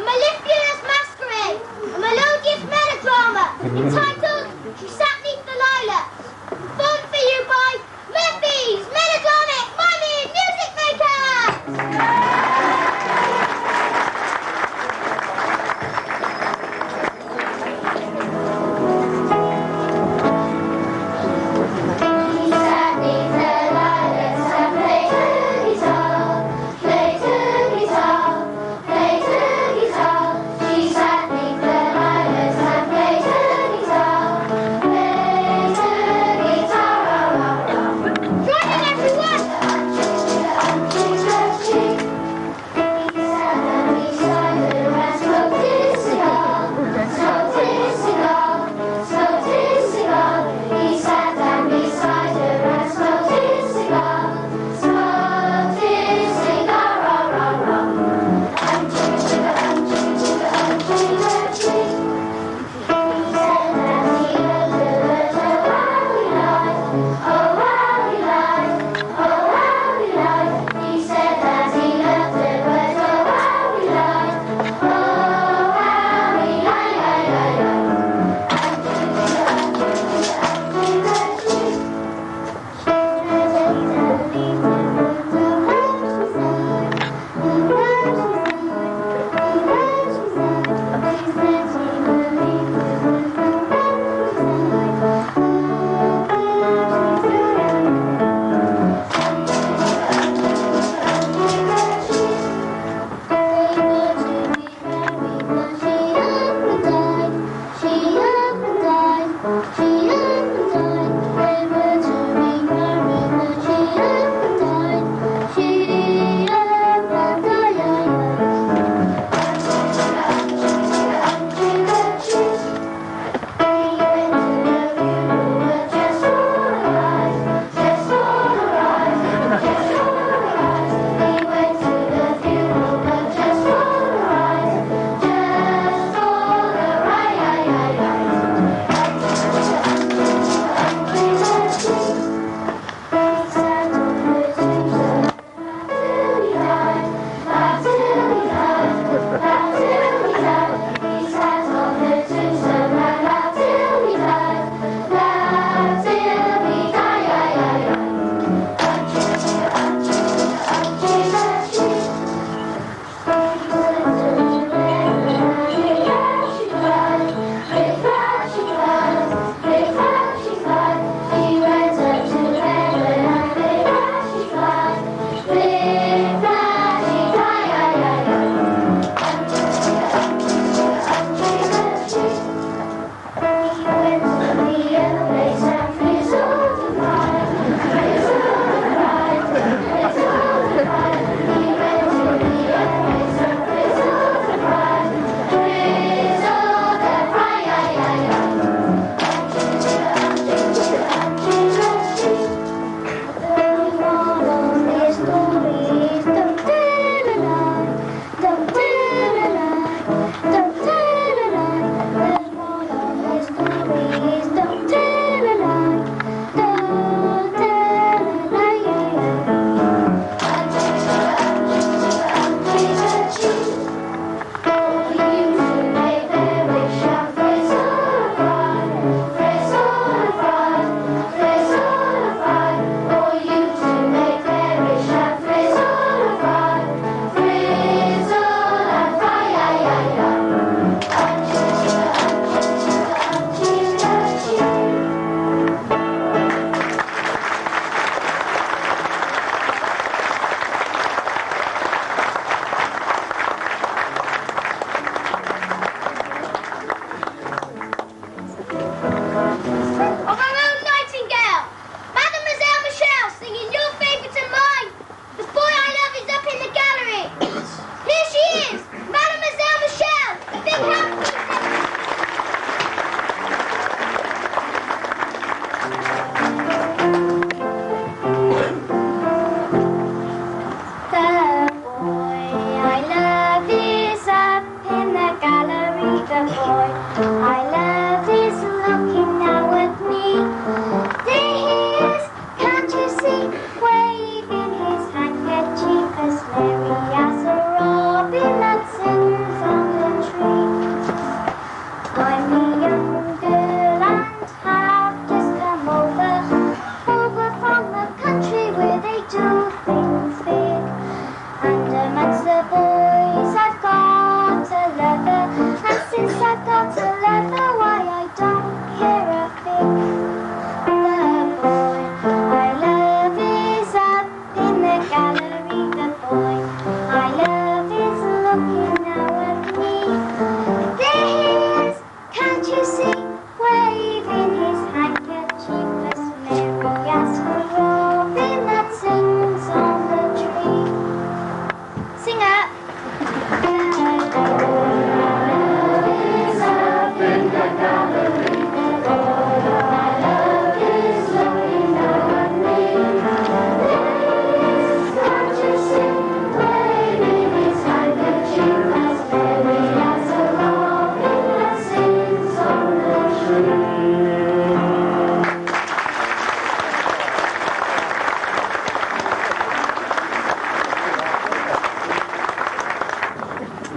mellifluous masquerade, a melodious melodrama entitled She Sat 'Neath the Lilacs, performed for you by Murphy's Melodramtic Miming Music Maker! She sat 'neath the lilacs and played turkey-tail.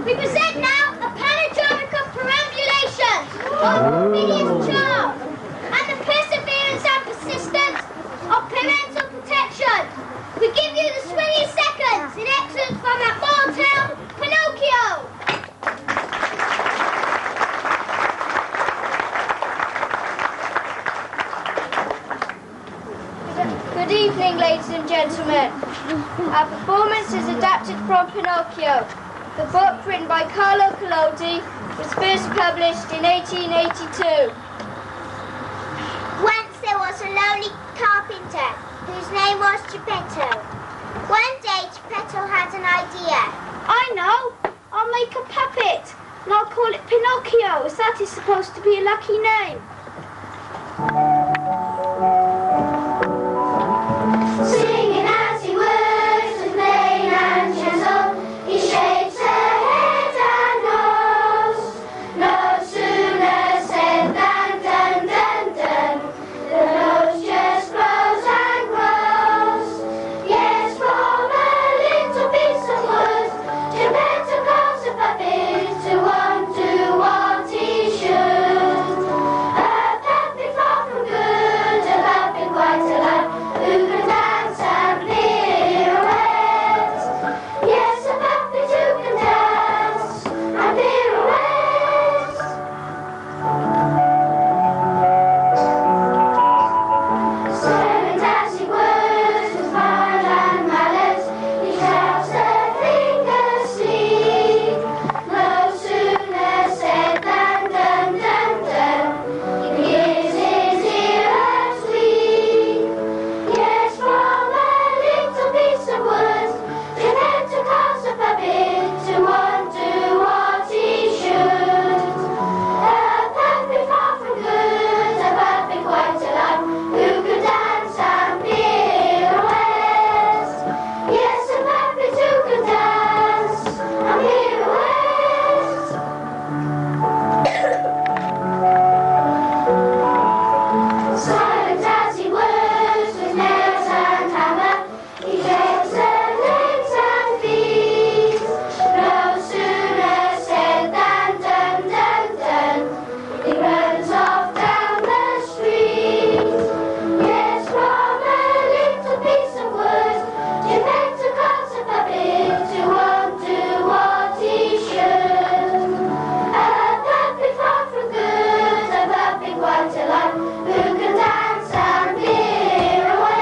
We present now a panegyric of perambulation, of Phineas Charles, and the perseverance and persistence of parental protection. We give you the swinging seconds in excellence from that ball town, Pinocchio. Good evening, ladies and gentlemen. Our performance is adapted from Pinocchio. The book, written by Carlo Collodi, was first published in 1882. Once there was a lonely carpenter whose name was Geppetto. One day Geppetto had an idea. I know! I'll make a puppet, and I'll call it Pinocchio, as that is supposed to be a lucky name. Singing as he works with mane and chisel, he shakes her head and nose. No sooner said than dun dun dun, the nose just grows and grows. Yes, from a little piece of wood, Geppetto calls a puppet to undo what he should. A puppet far from good, a puppet quite alive, who can dance and pirouette. Yes, a puppet who can dance and pirouette. Silent as he works with file and mallet, he shouts the fingers sleep. No sooner said than dun dun dun, he gives his ear a tweak. Yes, from a little piece of wood, Geppetto calls a puppet to undo what he should. A puppet far from good, a puppet quite alive, who can dance and pirouette. Yes, a puppet who can dance and pirouette. Silent as he works with nails and hammer, he shakes her legs and feet. No sooner said than dun dun dun, he runs off down the street. Yes, from a little piece of wood, Geppetto calls a puppet to undo what he should. A puppet far from good, a puppet quite alive, who can dance and pirouette.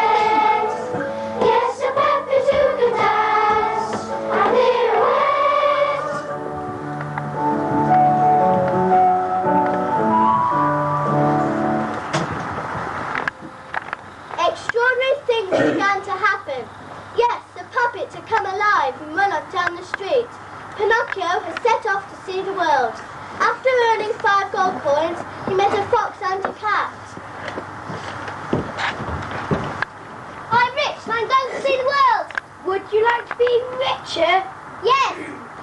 Yes, a puppet who can dance and pirouette. Extraordinary things began to happen. Yes, the puppet had come alive and run off down the street. Pinocchio had set off to see the world. After earning 5 gold coins, he met a fox and a cat. I'm rich and I'm going to see the world. Would you like to be richer? Yes,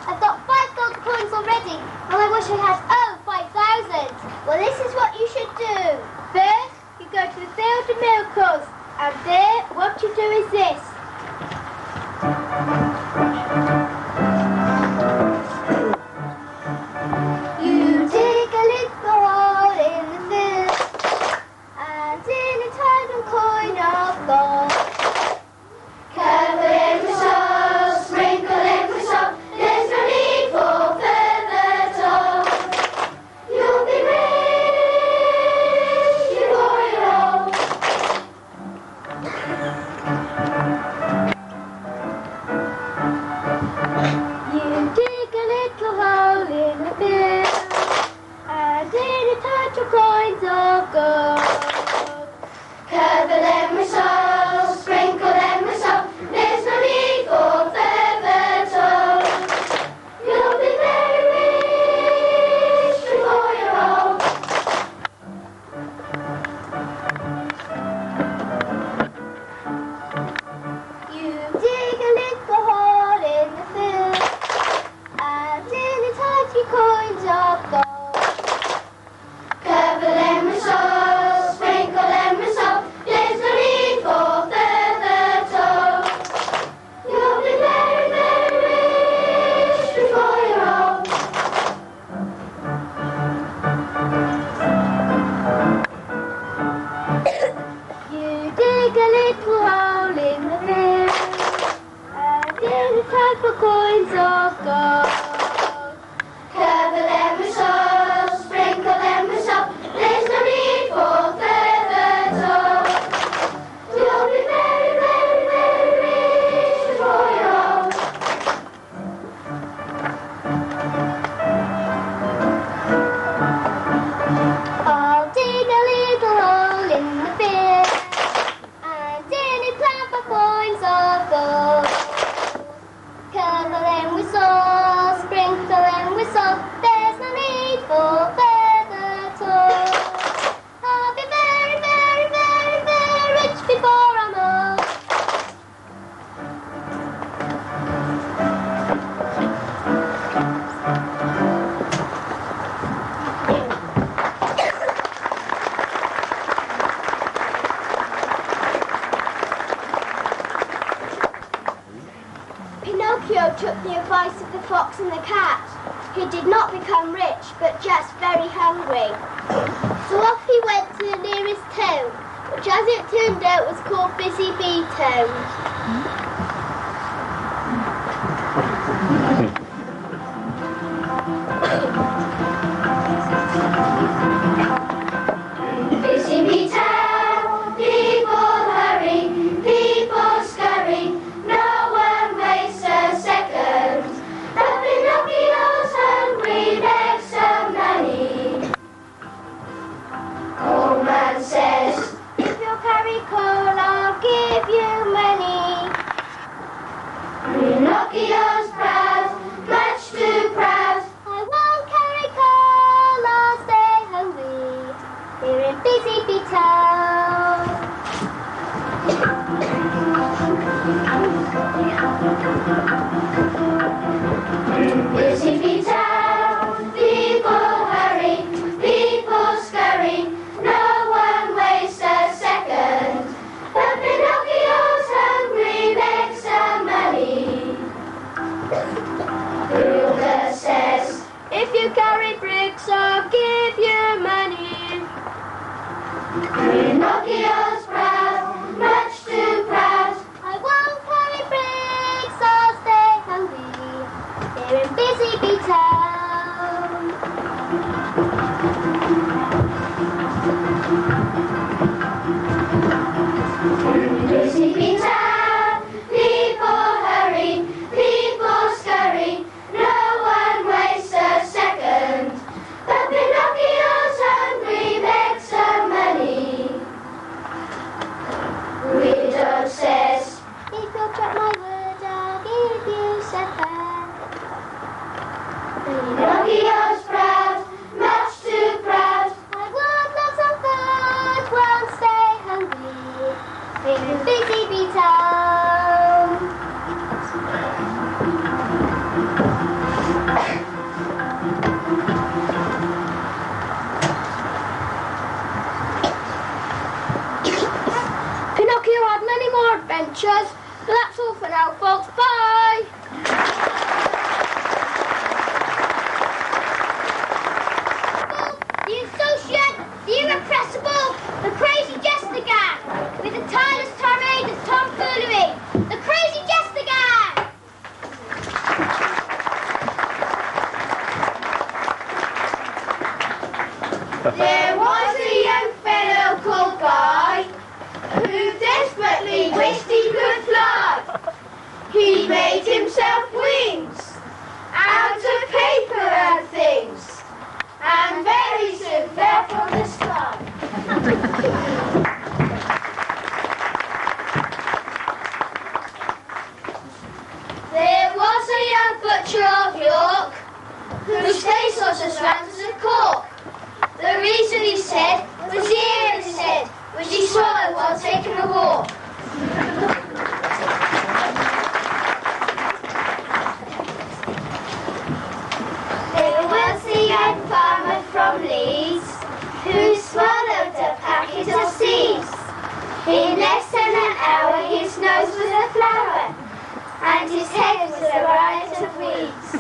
I've got 5 gold coins already, and I wish I had 5,000. Well, this is what you should do. First, you go to the field of miracles, and there, what you do is this. You dig a little hole in the field, and in a tiny coin of gold. Cover it with salt, sprinkle it with salt. There's no need for further talk. You'll be rich before you're old. the fox and the cat. He did not become rich, but just very hungry. So off he went to the nearest town, which as it turned out was called Busy Bee Town. Busy Bee Town, people hurry, people scurry, no one wastes a second. The Pinocchio's hungry, begs some money. Old man says, If you'll carry coal, I'll give you money. Pinocchio's proud, much too proud. I won't carry coal, I'll stay hungry. Here in Busy Bee Town. Busy Bee Town, people hurry, people scurry, no one wastes a second. The Pinocchio's hungry, begs some money. Hilda says, If you carry bricks, I'll give you money. Pinocchio's proud, much too proud. I won't carry bricks, I'll stay hungry. Here in Busy Bee Town. Busy Bee Town, people hurry, people scurry, no one wastes a second. The Pinocchio's hungry, begs some money. Widow says, If you'll drop my word, I'll give you $7. Pinocchio's proud, much too proud. I want lots of food, won't stay hungry. Here in Busy Bee Town. Pinocchio had many more adventures, but that's all for now, folks. Bye! The insouciant, the irrepressible, the crazy jester gang, with the tireless tirade of tomfoolery, the crazy jester gang! There was a young fellow called Guy who desperately wished he could fly. He made himself wings out of paper and things, and very soon fell from the sky. There was a young butcher of York whose face was as round as a cork. The reason he said was the ear in his head, which he swallowed while taking a walk. There was a young farmer from Leeds who swallowed a packet of seeds. In less than an hour his nose was a flower and his head was a riot of weeds.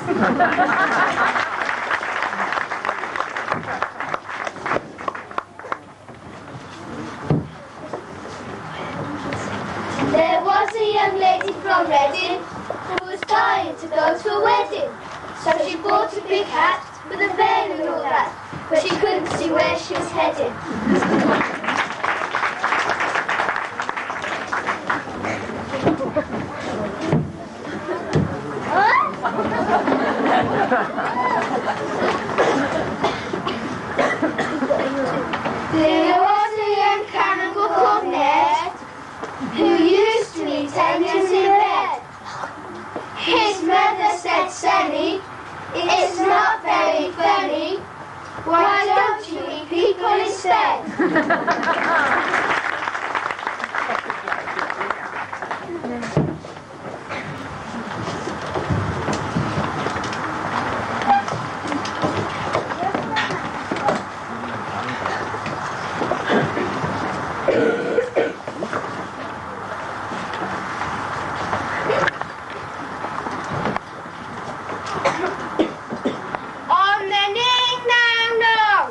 There was a young lady from Reading who was dying to go to a wedding. So she bought a big hat with a veil and all that, but she couldn't see where she was heading. There was a young cannibal called Ned who used to eat onions in bed. His mother said, "Sonny, it's not very funny. Why don't you eat people instead?" On the ning-nang-nong.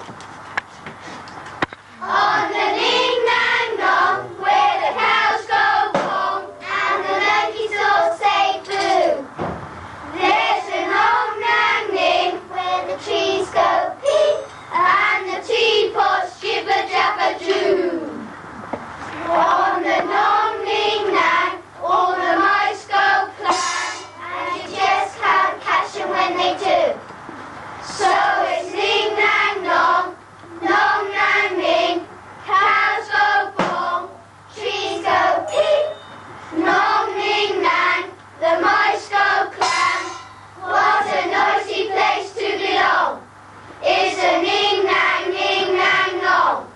On the ning-nang-nong, where the cows go pong and the monkeys all say boo. There's an old nang-ning where the trees go pee and the teapots jibber-jabber-doo. On the non-ning-nang, all the mice go clang, and you just can't catch them when they do. So it's ning-nang-nong, nong-nang-ning, cows go bong, trees go pee, nong-ning-nang, the mice go clang. What a noisy place to belong! It's a ning-nang, ning-nang-nong.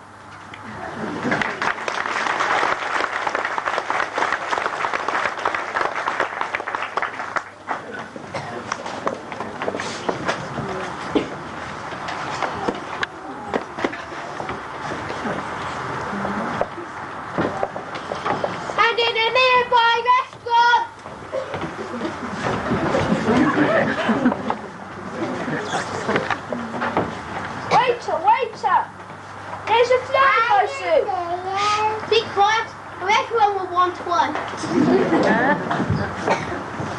And in a nearby restaurant. Waiter, there's a fly soup. Be quiet, or everyone will want one.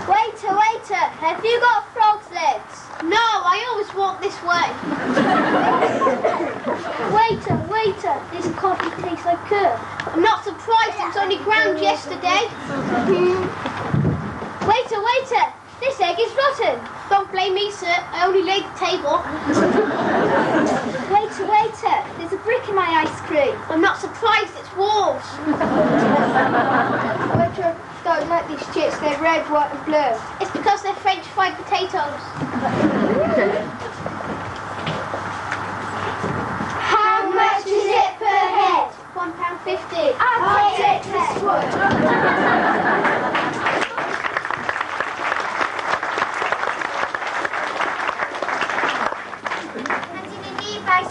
Waiter, have you got frog's legs? No, I always walk this way. Waiter, this coffee tastes like curd. I'm not surprised, it was only ground yesterday. Waiter, this egg is rotten. Don't blame me, sir. I only laid the table. Waiter, there's a brick in my ice cream. I'm not surprised, it's walls. Waiter, don't like these chips, they're red, white and blue. It's because they're French fried potatoes. How much is it per head? £1.50. I'll take this one.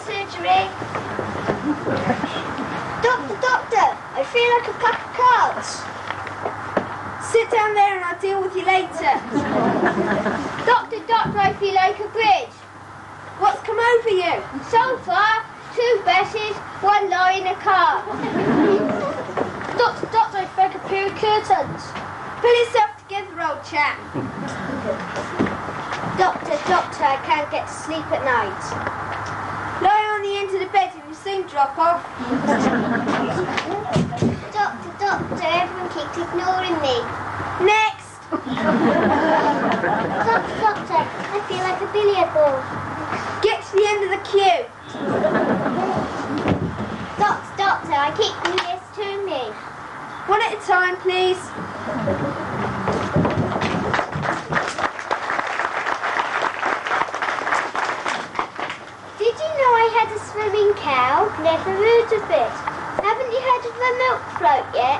Surgery. Doctor, I feel like a pack of cards. Sit down there and I'll deal with you later. Doctor, I feel like a bridge. What's come over you? So far, 2 buses, 1 lorry and a car. Doctor, I feel like a pair of curtains. Pull yourself together, old chap. Doctor, I can't get to sleep at night. Lie on the end of the bed and you'll soon drop off. Doctor, everyone keeps ignoring me. Next! Doctor, I feel like a billiard ball. Get to the end of the queue. Doctor, I keep my ears to me. One at a time, please. I had a swimming cow, never heard of it. Haven't you heard of a milk float yet?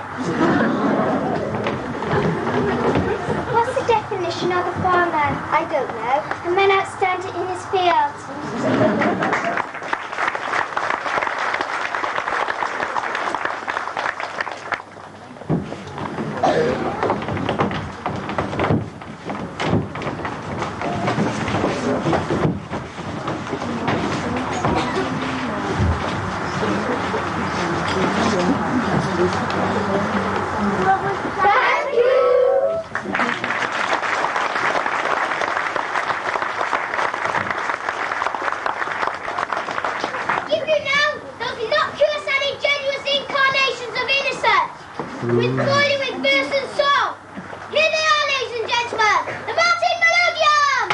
What's the definition of a farmer? I don't know. A man outstanding in his fields. Thank you. If you know, those innocuous and ingenuous incarnations of innocence, with boiling with verse and song. Here they are, ladies and gentlemen, the Martin Melodeon!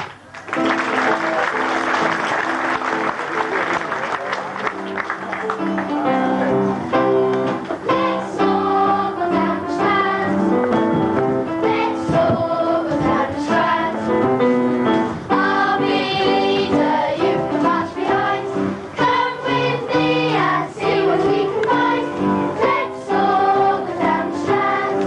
Let's all go down the strand. Let's all go down the strand. I'll be leader, you can march behind. Come with me and see what we can find. Let's all go down the strand.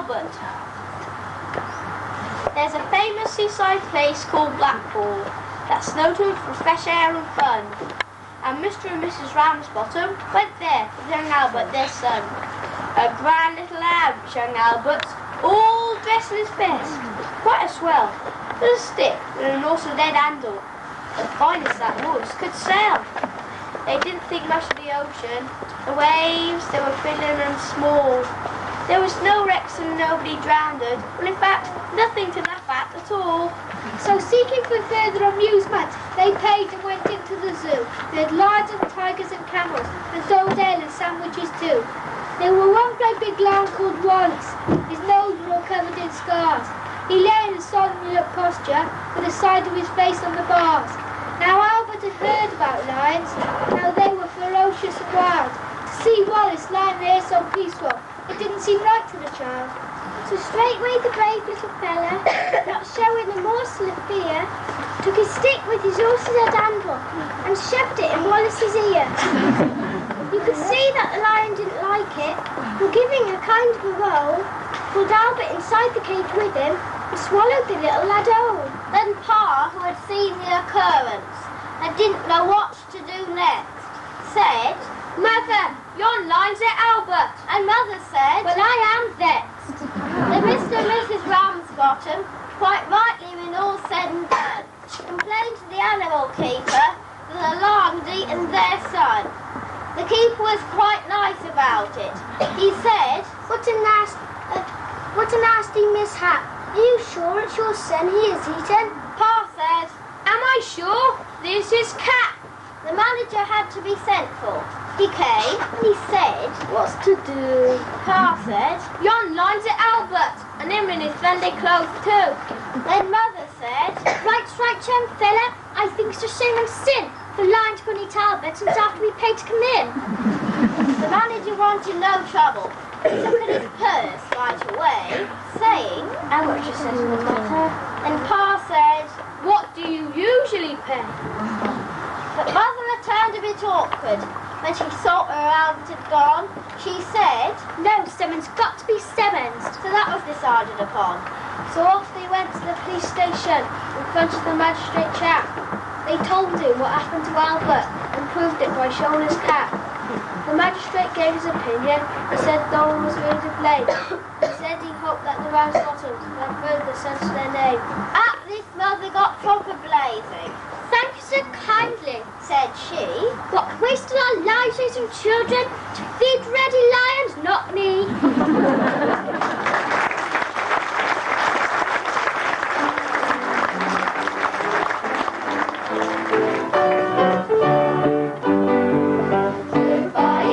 Albert. There's a famous seaside place called Blackpool that's noted for fresh air and fun. And Mr. and Mrs. Ramsbottom went there with young Albert, their son. A grand little lad, young Albert, all dressed in his best. Quite a swell, with a stick and also a dead handle. The finest that was could sail. They didn't think much of the ocean. The waves, they were fiddling and small. There was no wrecks and nobody drowned. Well, in fact, nothing to laugh at all. So seeking for further amusement, they paid and went into the zoo. They had lions and tigers and camels, and sold ale and sandwiches too. There were one great big lion called Wallace. His nose was all covered in scars. He lay in a solemn look posture, with the side of his face on the bars. Now Albert had heard about lions, how they were ferocious and wild. To see Wallace lying there so peaceful, it didn't seem right to the child. So straightway the brave little fella, not showing a morsel of fear, took his stick with his horse's head handle and shoved it in Wallace's ear. You could see that the lion didn't like it, and giving a kind of a roll, pulled Albert inside the cage with him and swallowed the little lad whole. Then Pa, who had seen the occurrence and didn't know what to do next, said, "Mother, yon line's at Albert." And Mother said, "Well, I am vexed." Then Mr. and Mrs. Ramsbottom, quite rightly when all said and done, complained to the animal keeper that the lion had eaten their son. The keeper was quite nice about it. He said, What a nasty mishap. Are you sure it's your son he has eaten? Pa said, "Am I sure? This is cat." The manager had to be sent for. He came and he said, What's to do? Pa said, "Yon line's at Albert, and him in his Sunday clothes too." Then Mother said, Right, young fella. I think it's a shame and sin for lying to go and eat Albert since after we paid to come in. The manager wanted no trouble. He took at his purse right away, saying, "How much is this in the matter?" And Pa said, "What do you usually pay?" But Mother turned a bit awkward. When she saw her Albert had gone, she said, No, Simmons, got to be Simmons. so that was decided upon. So off they went to the police station in front of the magistrate chap. They told him what happened to Albert and proved it by showing his cap. The magistrate gave his opinion and said no one was really to blame. He said he hoped that the Ramsbottoms would have further sense to their name. At this Mother got proper blazing. Thank you so kindly, Said she, but wasted our lives raising children to feed ready lions, not me. Bye.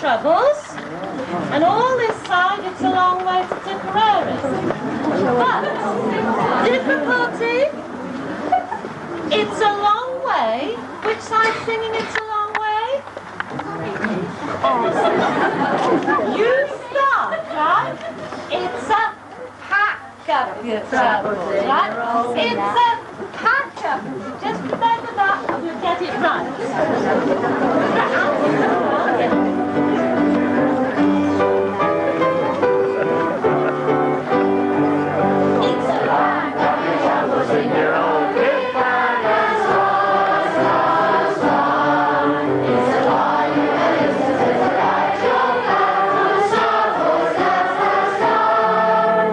troubles. And all this side, it's a long way to Tipperary. But, difficulty, it's a long way. Which side's singing it's a long way? You start, right? It's a pack up your troubles, right? It's a pack up. Just remember that and we'll get it right. It's a pack up your troubles in your own big bag and store. It's a lie, and it's a right, your back on troubles that's done.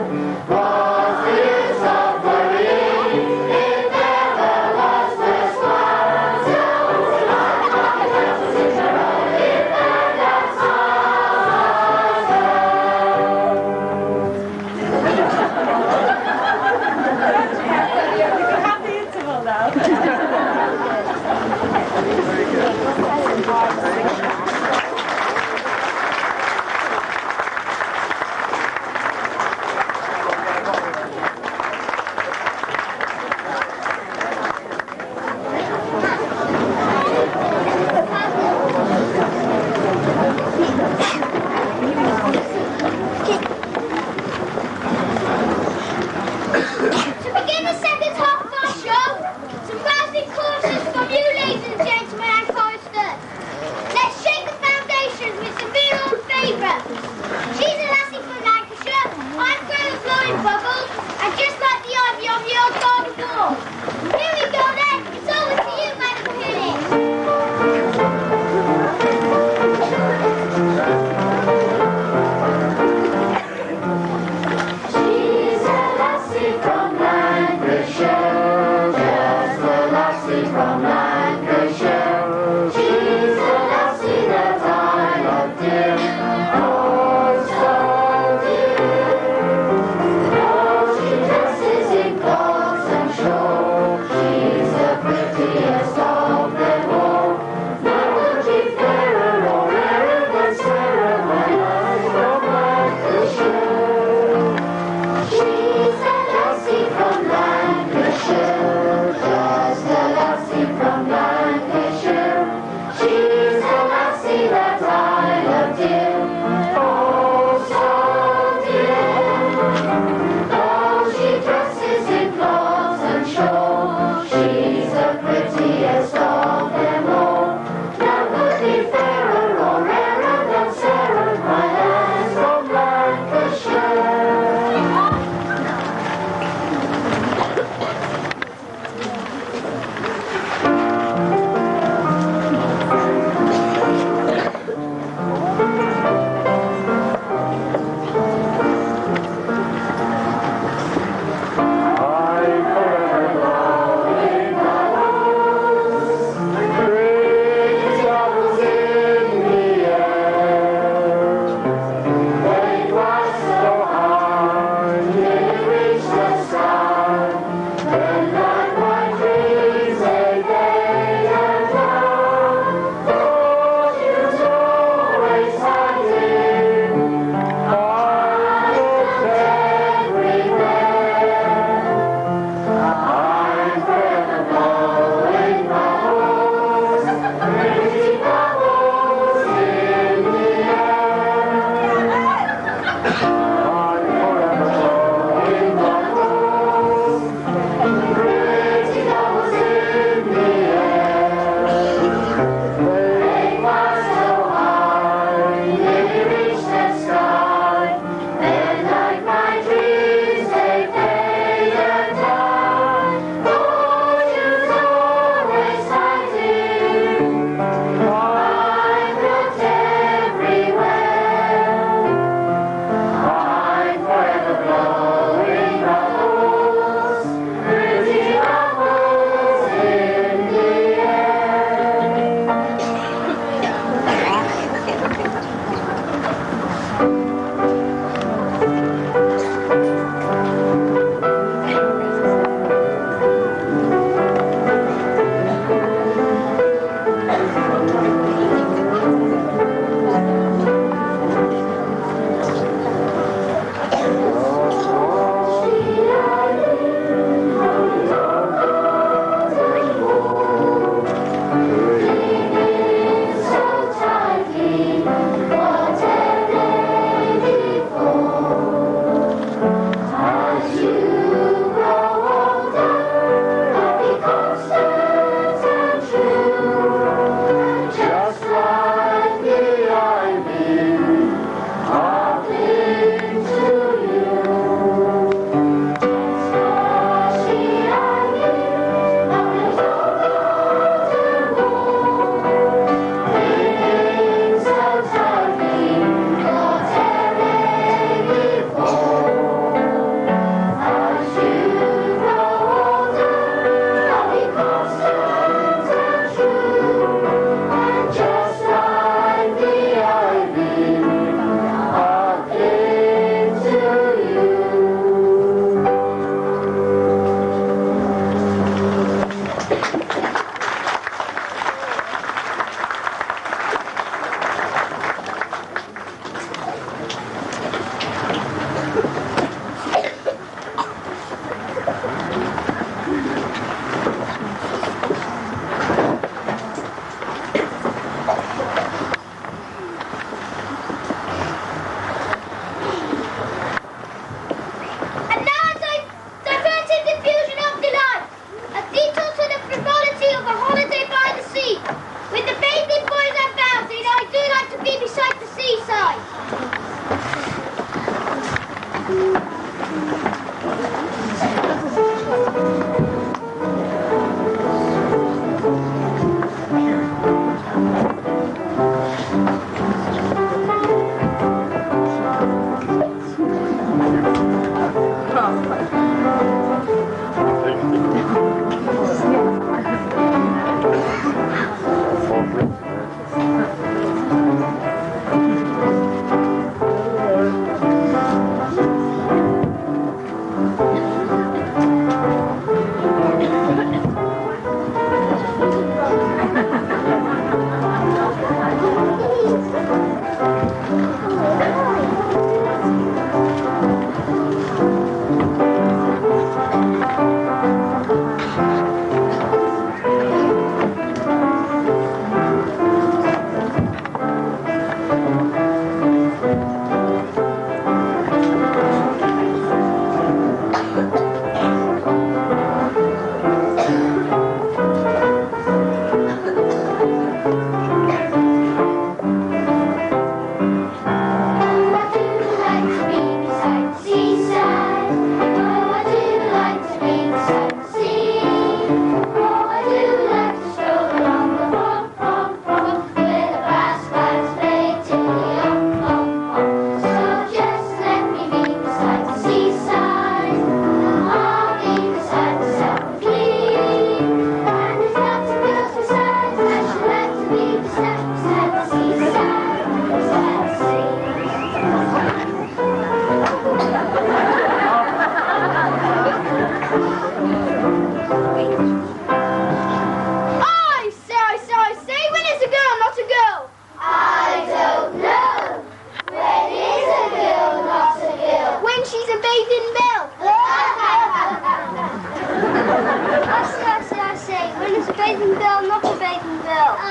What's the use of worrying? It never was first one. So it's a lie, and it's a right,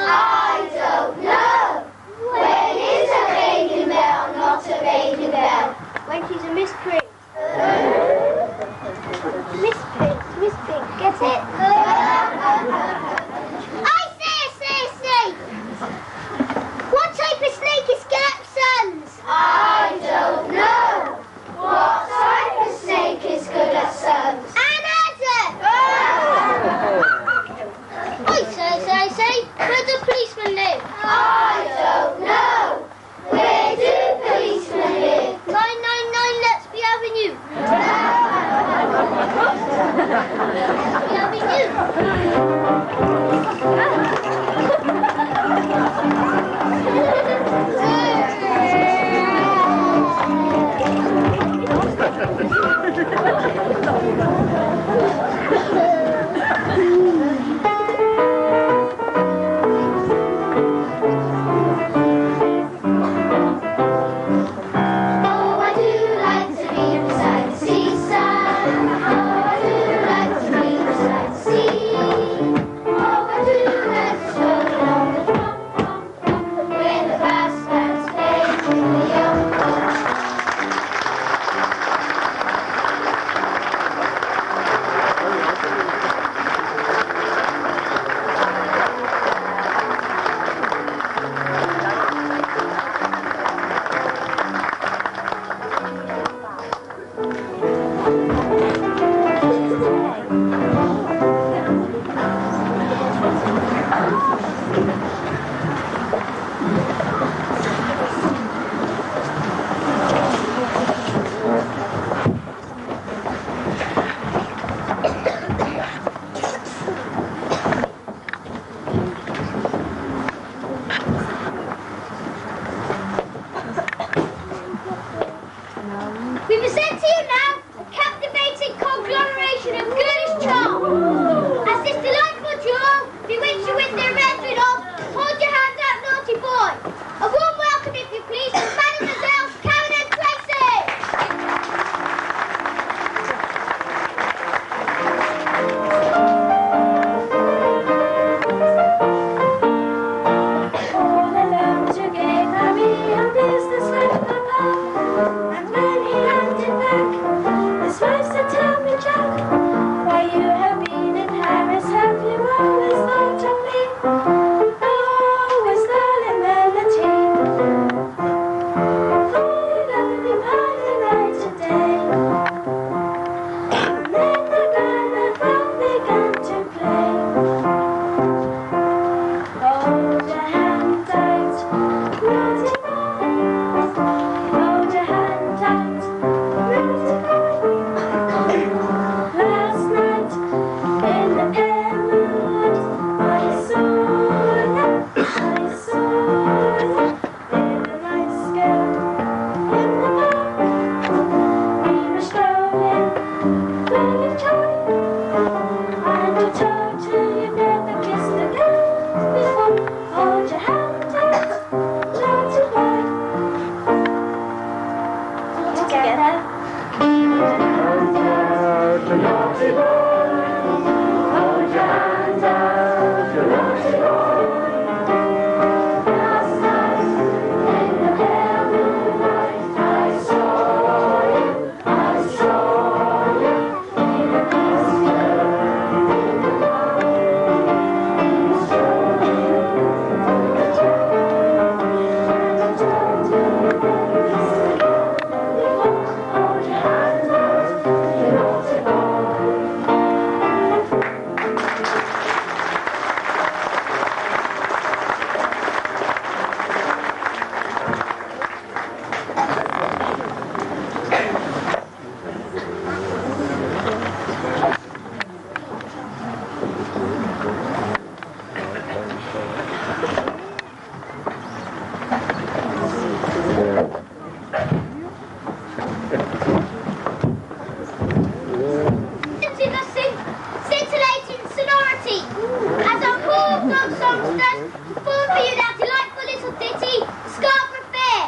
I don't know. When is a baby bell not a baby bell? When she's a misprint. Misprint, get it? I say. What type of snake is Skeletons? I don't know. What type of snake is good at sons? An adder! I say, where do policemen live? I don't know. Where do policemen live? 999 Let's Be Avenue. We present to you now a captivating conglomeration of girlish charm. As this delightful duo bewitch you with their method of hold your hand out, naughty boy. A warm welcome, if you please, to Mademoiselle Karen and Tracy. All alone together, we on business with Papa. And when he landed back, his wife said, "Tell me, Jack, why you have been in Paris? Have you always thought of me? Always darling melody. Falling lonely by the night today." And then the gramophone began to play. Hold your hand tight, naughty boy. Hold your hand tight, naughty boy. Last night in the pale moonlight, I saw you in a nice gown in the park. We were strolling, full of joy, and you told her you'd never kissed a girl before. Hold your hand tight, naughty boy. All together. Last night in the pale moonlight, I saw you in a nice gown in the park. We were strolling, full of joy, and you told her you'd never kissed a girl before. Hold your hand out, you naughty boy. Scintillating sonority. As our poor dog songsters perform for you that delightful little ditty, Scarborough Fair.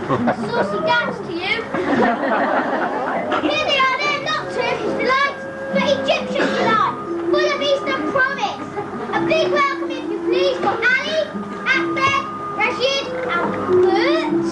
Saucy gags to you. Here they are, they're not Turkish delights, but Egyptian delight, full of Eastern promise. A big welcome, if you please, for Ali, Ahmed, Rashid, and Bert.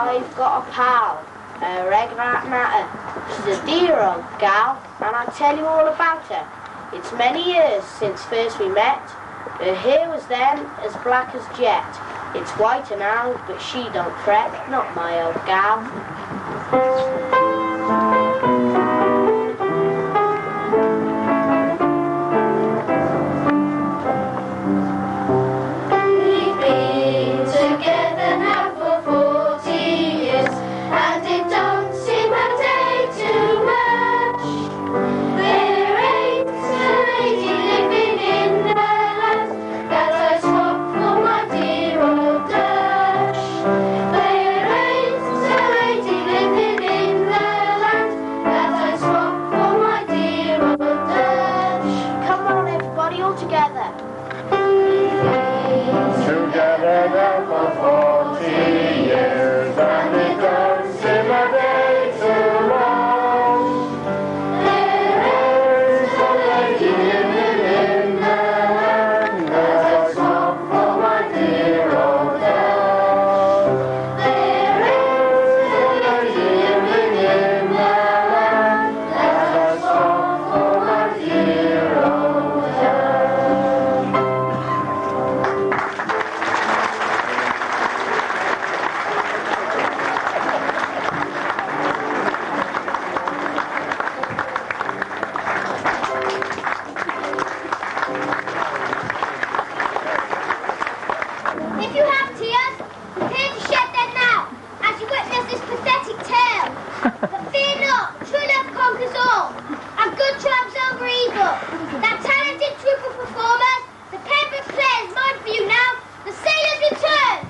I've got a pal, a regular matter. She's a dear old gal, and I'll tell you all about her. It's many years since first we met. Her hair was then as black as jet. It's whiter now, but she don't fret, not my old gal. That talented troupe of performers, the Pembroke Play is mine for you now. The Sailors return!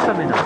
coming up.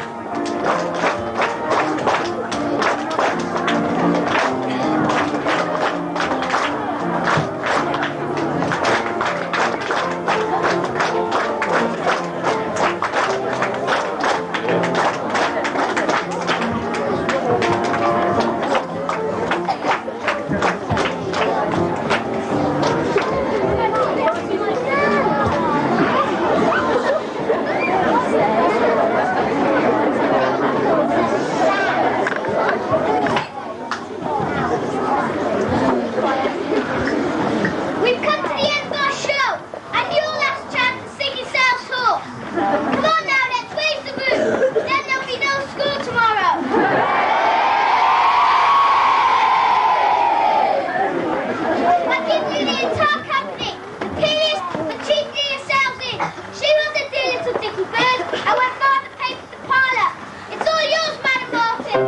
We've come to the end of our show, and your last chance to sing yourselves hoarse. Come on now, let's raise the roof. Then there'll be no school tomorrow. I'll give you the entire company. The pianist, the chiefly yourselves in. She was a dear little dicky bird, and when father painted the parlour, it's all yours, Madam Martin.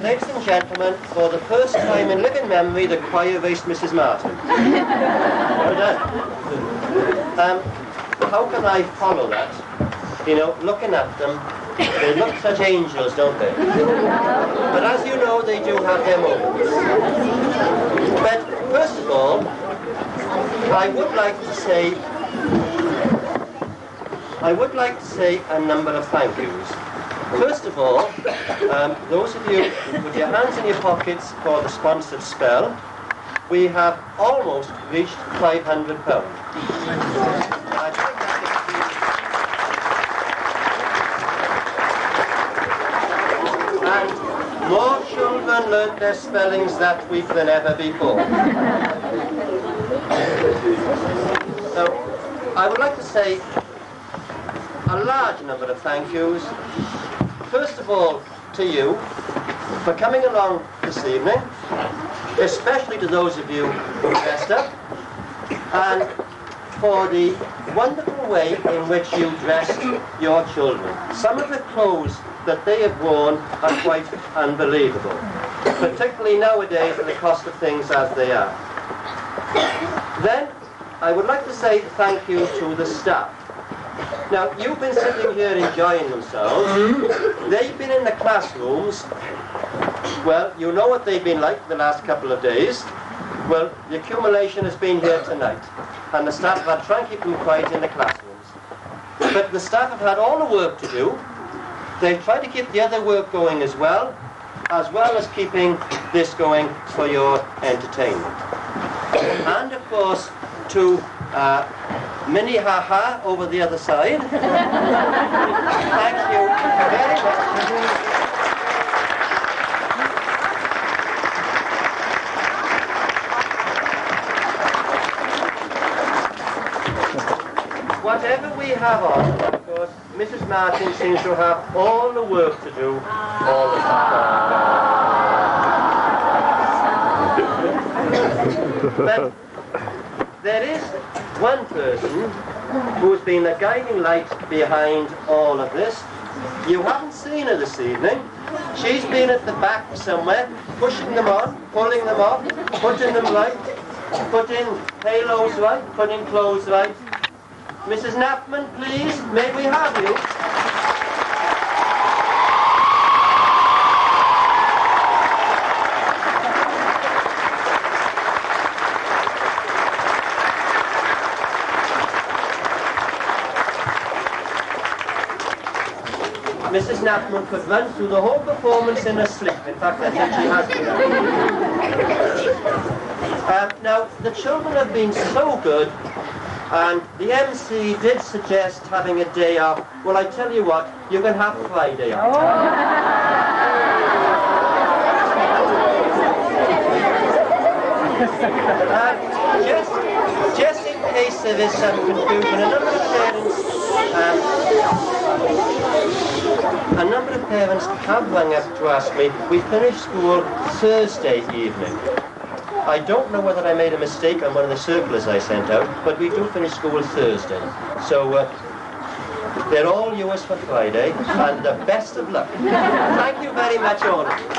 Ladies and gentlemen, for the first time in living memory, the choir raced Mrs. Martin. Well done. How can I follow that? You know, looking at them, they look such angels, don't they? But as you know, they do have their moments. But first of all, I would like to say I would like to say a number of thank yous. First of all, those of you with your hands in your pockets for the sponsored spell, we have almost reached £500. And more children learnt their spellings that week than ever before. So, I would like to say a large number of thank yous. First of all, to you for coming along this evening, especially to those of you who dressed up, and for the wonderful way in which you dressed your children. Some of the clothes that they have worn are quite unbelievable, particularly nowadays with the cost of things as they are. Then, I would like to say thank you to the staff. Now, you've been sitting here enjoying themselves. They've been in the classrooms. Well, you know what they've been like the last couple of days. Well, the accumulation has been here tonight. And the staff have had to try and keep them quiet in the classrooms. But the staff have had all the work to do. They've tried to keep the other work going as well as keeping this going for your entertainment. And, of course, to Mini Ha-Ha over the other side. Thank you very much. Whatever we have on, of course, Mrs. Martin seems to have all the work to do all the time. But there is one person who's been the guiding light behind all of this. You haven't seen her this evening. She's been at the back somewhere, pushing them on, pulling them off, putting them right, putting halos right, putting clothes right. Mrs. Knapman, please, may we have you? Mrs. Knapman could run through the whole performance in her sleep. In fact, I think she has been. Now, the children have been so good, and the MC did suggest having a day off. Well, I tell you what, you can have Friday off. Just in case there is some confusion, a number of parents have rung up to ask me, we finish school Thursday evening. I don't know whether I made a mistake on one of the circulars I sent out, but we do finish school Thursday. So they're all yours for Friday, and the best of luck. Thank you very much, all of you.